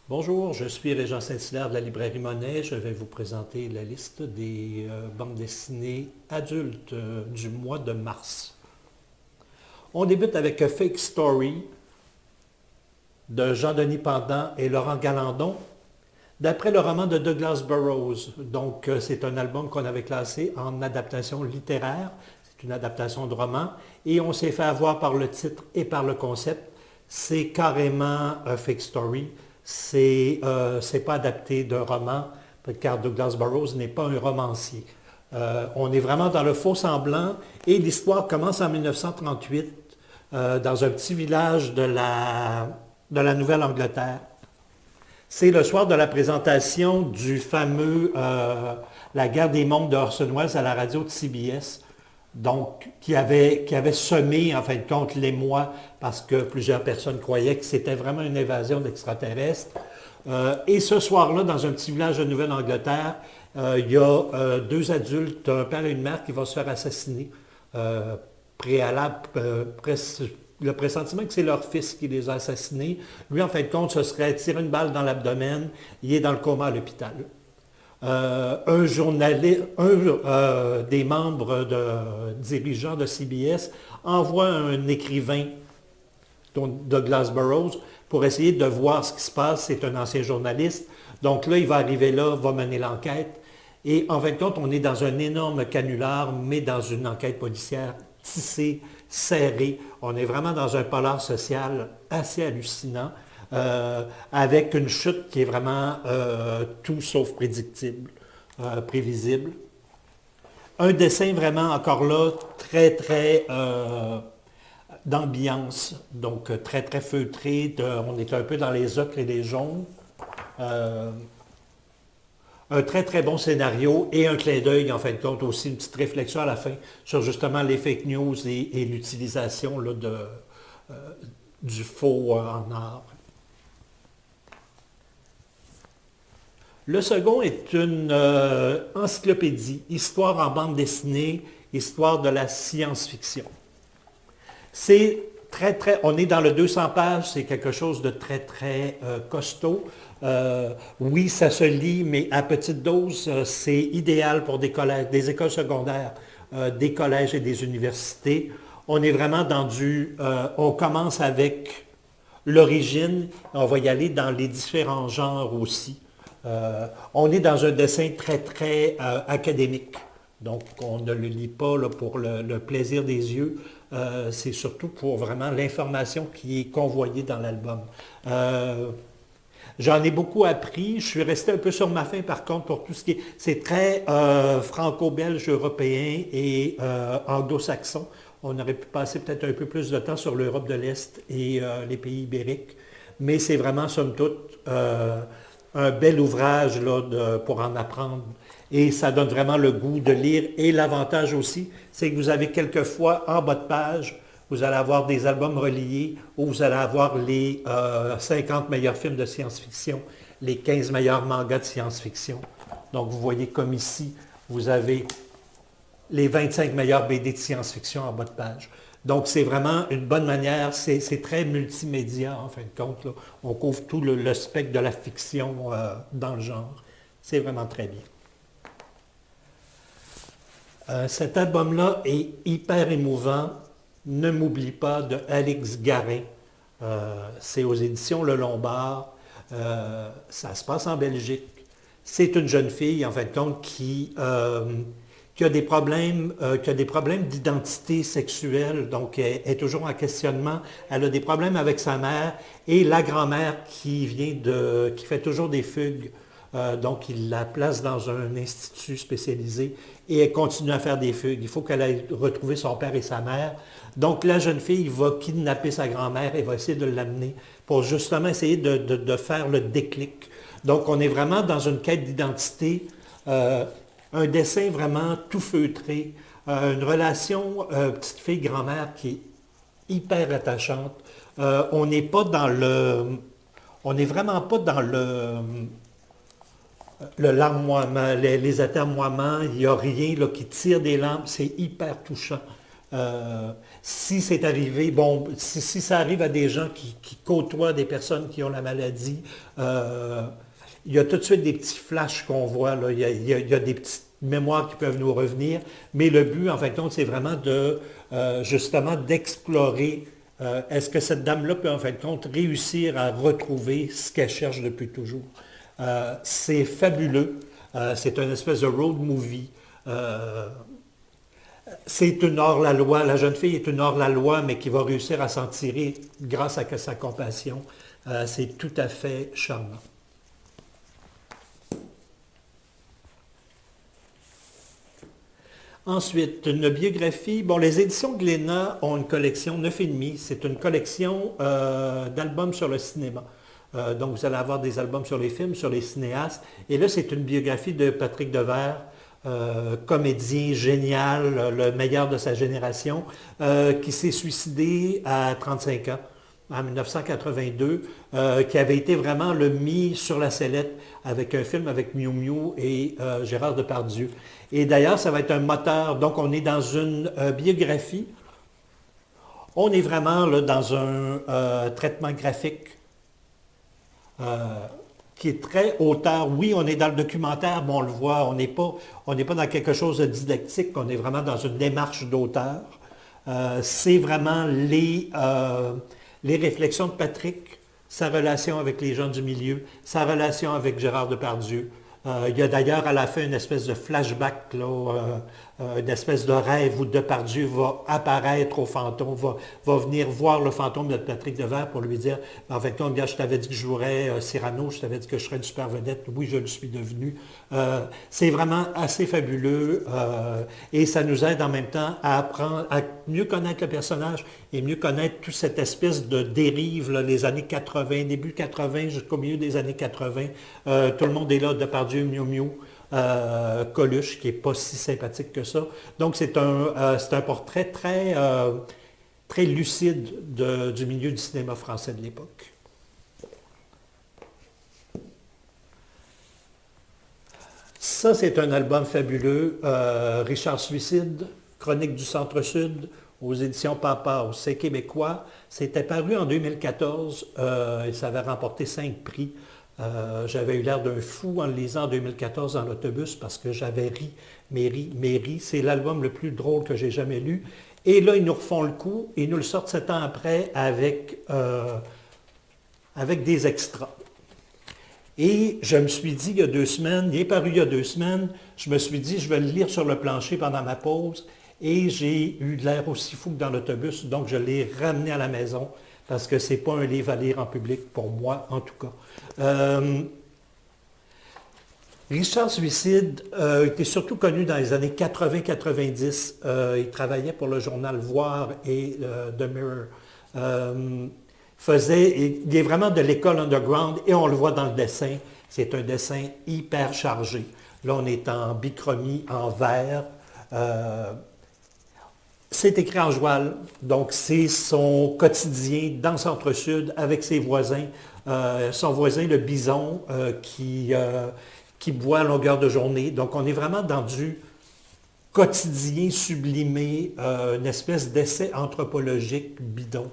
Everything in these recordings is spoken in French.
Bonjour, je suis Régent Saint-Hilaire de la librairie Monet. Je vais vous présenter la liste des bandes dessinées adultes du mois de mars. On débute avec A Fake Story de Jean-Denis Pendant et Laurent Galandon, d'après le roman de Douglas Burroughs. Donc, c'est un album qu'on avait classé en adaptation littéraire. C'est une adaptation de roman. Et on s'est fait avoir par le titre et par le concept. C'est carrément A Fake Story. C'est pas adapté d'un roman, car Douglas Burroughs n'est pas un romancier. On est vraiment dans le faux semblant et l'histoire commence en 1938 dans un petit village de la Nouvelle-Angleterre. C'est le soir de la présentation du fameux La guerre des mondes de Orson Welles à la radio de CBS, donc qui avait semé en fin de compte l'émoi parce que plusieurs personnes croyaient que c'était vraiment une invasion d'extraterrestres. Et ce soir-là, dans un petit village de Nouvelle-Angleterre, il y a deux adultes, un père et une mère qui vont se faire assassiner. Le pressentiment que c'est leur fils qui les a assassinés. Lui, en fin de compte, se serait tiré une balle dans l'abdomen. Il est dans le coma à l'hôpital. Un journaliste, des membres dirigeants de CBS envoie un écrivain, Douglas Burroughs, pour essayer de voir ce qui se passe. C'est un ancien journaliste. Donc là, il va arriver là, va mener l'enquête. Et en fin de compte, on est dans un énorme canular, mais dans une enquête policière tissée, serrée. On est vraiment dans un polar social assez hallucinant. Avec une chute qui est vraiment tout sauf prédictible, prévisible. Un dessin vraiment, encore là, très d'ambiance, donc très feutré. On est un peu dans les ocres et les jaunes. Un très bon scénario et un clin d'œil, en fin de compte, aussi une petite réflexion à la fin sur justement les fake news et l'utilisation là, du faux en art. Le second est une encyclopédie, histoire en bande dessinée, histoire de la science-fiction. C'est on est dans le 200 pages, c'est quelque chose de très costaud. Oui, ça se lit, mais à petite dose, c'est idéal pour des collèges, des écoles secondaires, des collèges et des universités. On est vraiment on commence avec l'origine, on va y aller dans les différents genres aussi. On est dans un dessin très académique. Donc, on ne le lit pas là, pour le plaisir des yeux. C'est surtout pour vraiment l'information qui est convoyée dans l'album. J'en ai beaucoup appris. Je suis resté un peu sur ma faim, par contre, pour tout ce qui est... C'est très franco-belge, européen et anglo-saxon. On aurait pu passer peut-être un peu plus de temps sur l'Europe de l'Est et les pays ibériques. Mais c'est vraiment, somme toute, un bel ouvrage là, pour en apprendre. Et ça donne vraiment le goût de lire. Et l'avantage aussi, c'est que vous avez quelquefois, en bas de page, vous allez avoir des albums reliés où vous allez avoir les 50 meilleurs films de science-fiction, les 15 meilleurs mangas de science-fiction. Donc, vous voyez comme ici, vous avez les 25 meilleurs BD de science-fiction en bas de page. Donc, c'est vraiment une bonne manière, c'est très multimédia, en fin de compte. Là. On couvre tout le spectre de la fiction dans le genre. C'est vraiment très bien. Cet album-là est hyper émouvant. Ne m'oublie pas de Alix Garin. C'est aux éditions Le Lombard. Ça se passe en Belgique. C'est une jeune fille, en fin de compte, qui a des problèmes, d'identité sexuelle, donc elle est toujours en questionnement. Elle a des problèmes avec sa mère et la grand-mère qui fait toujours des fugues. Donc, il la place dans un institut spécialisé et elle continue à faire des fugues. Il faut qu'elle aille retrouver son père et sa mère. Donc, la jeune fille va kidnapper sa grand-mère et va essayer de l'amener pour justement essayer de faire le déclic. Donc, on est vraiment dans une quête d'identité, un dessin vraiment tout feutré, une relation petite fille-grand-mère qui est hyper attachante. On n'est pas dans on n'est vraiment pas dans le larmoiement, les atermoiements, il n'y a rien là, qui tire des larmes, c'est hyper touchant. Si c'est arrivé, bon, si ça arrive à des gens qui côtoient des personnes qui ont la maladie, il y a tout de suite des petits flashs qu'on voit, là. Il y a des petites mémoires qui peuvent nous revenir, mais le but, en fin de compte, c'est vraiment de, justement, d'explorer est-ce que cette dame-là peut, en fin de compte, réussir à retrouver ce qu'elle cherche depuis toujours. C'est fabuleux. C'est une espèce de road movie. C'est une hors-la-loi. La jeune fille est une hors-la-loi, mais qui va réussir à s'en tirer grâce à sa compassion. C'est tout à fait charmant. Ensuite, une biographie. Bon, les éditions Glénat ont une collection 9,5. C'est une collection d'albums sur le cinéma. Donc, vous allez avoir des albums sur les films, sur les cinéastes. Et là, c'est une biographie de Patrick Devers, comédien génial, le meilleur de sa génération, qui s'est suicidé à 35 ans, en 1982, qui avait été vraiment le mis sur la sellette avec un film avec Miu Miu et Gérard Depardieu. Et d'ailleurs, ça va être un moteur. Donc, on est dans une biographie. On est vraiment là, dans un traitement graphique qui est très auteur. Oui, on est dans le documentaire, mais on le voit, on n'est pas dans quelque chose de didactique, on est vraiment dans une démarche d'auteur. C'est vraiment les réflexions de Patrick, sa relation avec les gens du milieu, sa relation avec Gérard Depardieu. Il y a d'ailleurs à la fin une espèce de flashback, là, une espèce de rêve où Depardieu va apparaître au fantôme, va venir voir le fantôme de Patrick Devers pour lui dire « En fait, gars, je t'avais dit que je jouerais Cyrano, je t'avais dit que je serais une super vedette, oui, je le suis devenu. » C'est vraiment assez fabuleux et ça nous aide en même temps à apprendre, à mieux connaître le personnage et mieux connaître toute cette espèce de dérive, là, les années 80, début 80 jusqu'au milieu des années 80. Tout le monde est là, Depardieu, Miu Miu. Coluche, qui n'est pas si sympathique que ça. Donc, c'est un portrait très lucide du milieu du cinéma français de l'époque. Ça, c'est un album fabuleux. Richard Suicide, Chronique du Centre-Sud, aux éditions Papa, c'est québécois. C'était paru en 2014 et ça avait remporté 5 prix. J'avais eu l'air d'un fou en le lisant en 2014 dans l'autobus parce que j'avais ri. C'est l'album le plus drôle que j'ai jamais lu. Et là, ils nous refont le coup et ils nous le sortent 7 ans après avec des extras. Et je me suis dit il y a 2 semaines, il est paru il y a 2 semaines, je me suis dit je vais le lire sur le plancher pendant ma pause et j'ai eu de l'air aussi fou que dans l'autobus, donc je l'ai ramené à la maison. Parce que ce n'est pas un livre à lire en public, pour moi en tout cas. Richard Suicide était surtout connu dans les années 80-90. Il travaillait pour le journal Voir et The Mirror. Il est vraiment de l'école underground et on le voit dans le dessin. C'est un dessin hyper chargé. Là, on est en bichromie, en vert. C'est écrit en joual, donc c'est son quotidien dans le Centre-Sud avec ses voisins. Son voisin, le bison, qui boit à longueur de journée. Donc on est vraiment dans du quotidien sublimé, une espèce d'essai anthropologique bidon.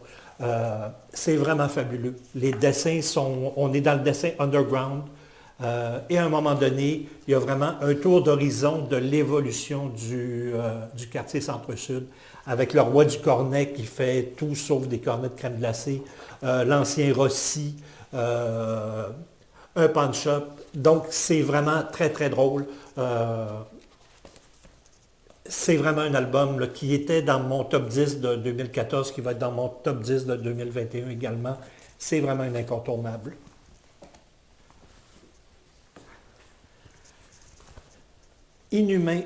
C'est vraiment fabuleux. Les dessins on est dans le dessin underground. Et à un moment donné, il y a vraiment un tour d'horizon de l'évolution du quartier Centre-Sud, avec le roi du cornet qui fait tout sauf des cornets de crème glacée, l'ancien Rossi, un pawn shop. Donc, c'est vraiment très, très drôle. C'est vraiment un album là, qui était dans mon top 10 de 2014, qui va être dans mon top 10 de 2021 également. C'est vraiment un incontournable. Inhumain,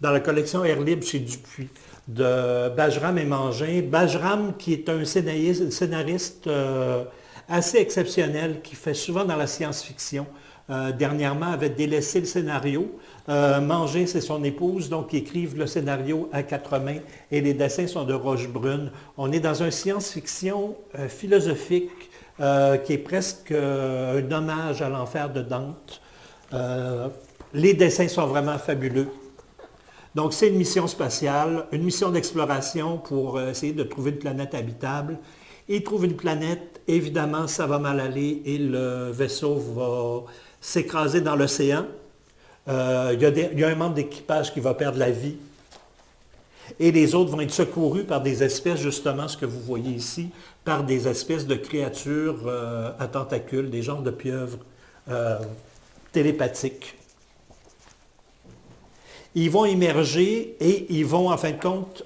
dans la collection Air Libre chez Dupuis, de Bajram et Mangin. Bajram, qui est un scénariste assez exceptionnel, qui fait souvent dans la science-fiction. Dernièrement, avait délaissé le scénario. Mangin, c'est son épouse, donc ils écrivent le scénario à 4 mains et les dessins sont de Rochebrune. On est dans une science-fiction philosophique qui est presque un hommage à l'enfer de Dante. Les dessins sont vraiment fabuleux. Donc, c'est une mission spatiale, une mission d'exploration pour essayer de trouver une planète habitable. Il trouve une planète, évidemment, ça va mal aller et le vaisseau va s'écraser dans l'océan. Il y a un membre d'équipage qui va perdre la vie et les autres vont être secourus par des espèces, justement, ce que vous voyez ici, par des espèces de créatures à tentacules, des genres de pieuvres télépathiques. Ils vont émerger et ils vont, en fin de compte,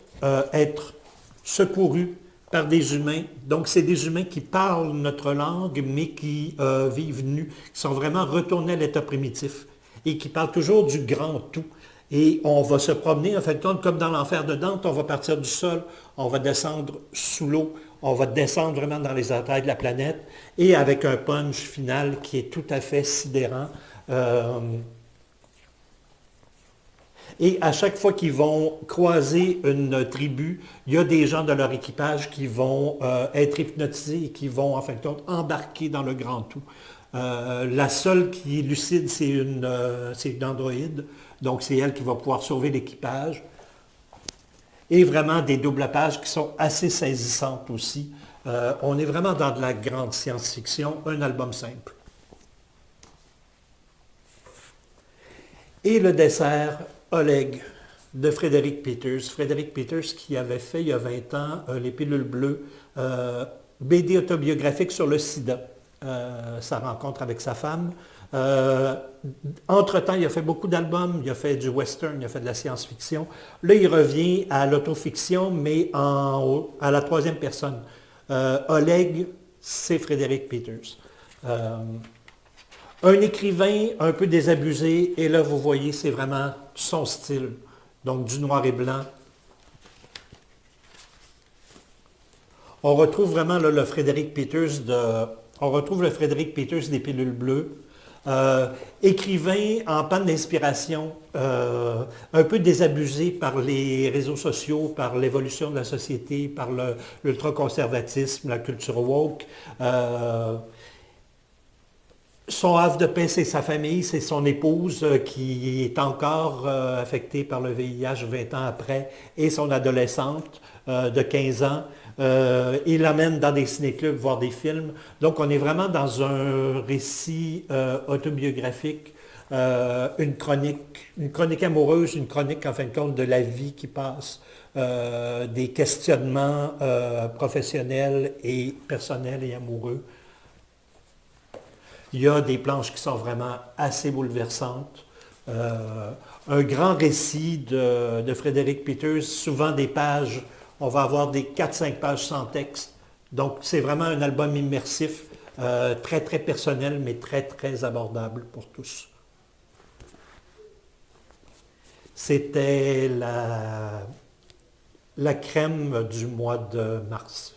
être secourus par des humains. Donc, c'est des humains qui parlent notre langue, mais qui vivent nus, qui sont vraiment retournés à l'état primitif et qui parlent toujours du grand tout. Et on va se promener, en fin de compte, comme dans l'enfer de Dante, on va partir du sol, on va descendre sous l'eau, on va descendre vraiment dans les entrailles de la planète, et avec un punch final qui est tout à fait sidérant. Et à chaque fois qu'ils vont croiser une tribu, il y a des gens de leur équipage qui vont être hypnotisés et qui vont, en fin de compte, embarquer dans le grand tout. La seule qui est lucide, c'est une androïde. Donc, c'est elle qui va pouvoir sauver l'équipage. Et vraiment des doubles pages qui sont assez saisissantes aussi. On est vraiment dans de la grande science-fiction, un album simple. Et le dessert, Oleg, de Frédéric Peters. Frédéric Peters qui avait fait il y a 20 ans Les Pilules Bleues, BD autobiographique sur le sida, sa rencontre avec sa femme. Entre-temps, il a fait beaucoup d'albums, il a fait du western, il a fait de la science-fiction. Là, il revient à l'autofiction, mais à la troisième personne. Oleg, c'est Frédéric Peters. Un écrivain un peu désabusé, et là, vous voyez, c'est vraiment son style. Donc, du noir et blanc. On retrouve vraiment là, le Frédéric Peters des Pilules Bleues. Écrivain en panne d'inspiration, un peu désabusé par les réseaux sociaux, par l'évolution de la société, par l'ultraconservatisme, la culture woke. Son havre de paix, c'est sa famille, c'est son épouse qui est encore affectée par le VIH 20 ans après, et son adolescente de 15 ans. Il l'amène dans des ciné-clubs voir des films. Donc, on est vraiment dans un récit autobiographique, une chronique amoureuse, une chronique, en fin de compte, de la vie qui passe, des questionnements professionnels et personnels et amoureux. Il y a des planches qui sont vraiment assez bouleversantes. Un grand récit de Frédéric Peters, souvent des pages, on va avoir des 4-5 pages sans texte. Donc, c'est vraiment un album immersif, très, très personnel, mais très, très abordable pour tous. C'était la crème du mois de mars.